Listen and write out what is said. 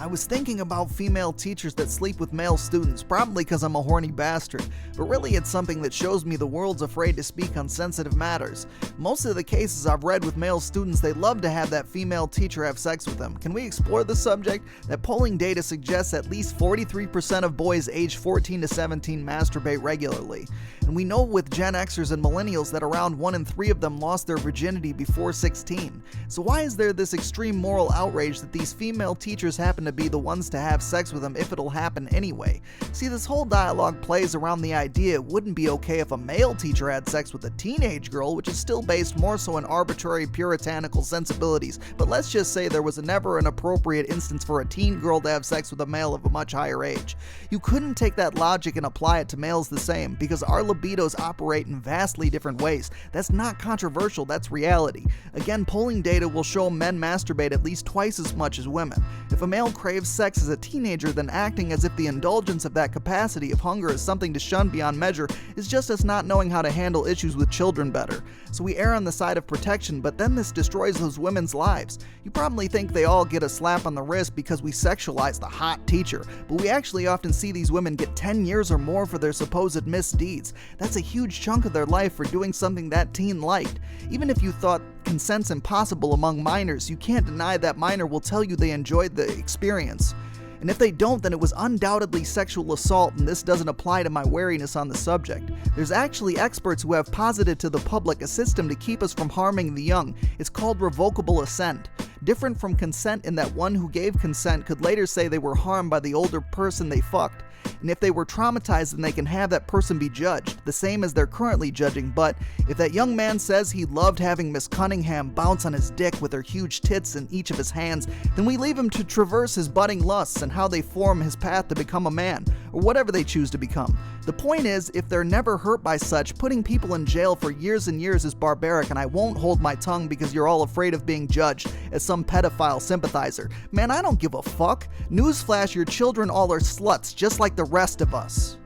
I was thinking about female teachers that sleep with male students, probably because I'm a horny bastard, but really it's something that shows me the world's afraid to speak on sensitive matters. Most of the cases I've read with male students, they love to have that female teacher have sex with them. Can we explore the subject? That polling data suggests at least 43% of boys aged 14 to 17 masturbate regularly. And we know with Gen Xers and millennials that around 1 in 3 of them lost their virginity before 16. So why is there this extreme moral outrage that these female teachers happen to be the ones to have sex with them if it'll happen anyway? See, this whole dialogue plays around the idea it wouldn't be okay if a male teacher had sex with a teenage girl, which is still based more so on arbitrary puritanical sensibilities. But let's just say there was never an appropriate instance for a teen girl to have sex with a male of a much higher age. You couldn't take that logic and apply it to males the same, because our libidos operate in vastly different ways. That's not controversial, that's reality. Again, polling data will show men masturbate at least twice as much as women. If a male craves sex as a teenager, then acting as if the indulgence of that capacity of hunger is something to shun beyond measure is just us not knowing how to handle issues with children better. So we err on the side of protection, but then this destroys those women's lives. You probably think they all get a slap on the wrist because we sexualize the hot teacher, but we actually often see these women get 10 years or more for their supposed misdeeds. That's a huge chunk of their life for doing something that teen liked. Even if you thought consent's impossible among minors, you can't deny that minor will tell you they enjoyed the experience. And if they don't, then it was undoubtedly sexual assault, and this doesn't apply to my wariness on the subject. There's actually experts who have posited to the public a system to keep us from harming the young. It's called revocable assent. Different from consent in that one who gave consent could later say they were harmed by the older person they fucked. And if they were traumatized, then they can have that person be judged, the same as they're currently judging. But if that young man says he loved having Miss Cunningham bounce on his dick with her huge tits in each of his hands, then we leave him to traverse his budding lusts and how they form his path to become a man, or whatever they choose to become. The point is, if they're never hurt by such, putting people in jail for years and years is barbaric, and I won't hold my tongue because you're all afraid of being judged as some pedophile sympathizer. Man, I don't give a fuck. Newsflash, your children all are sluts, just like the rest of us.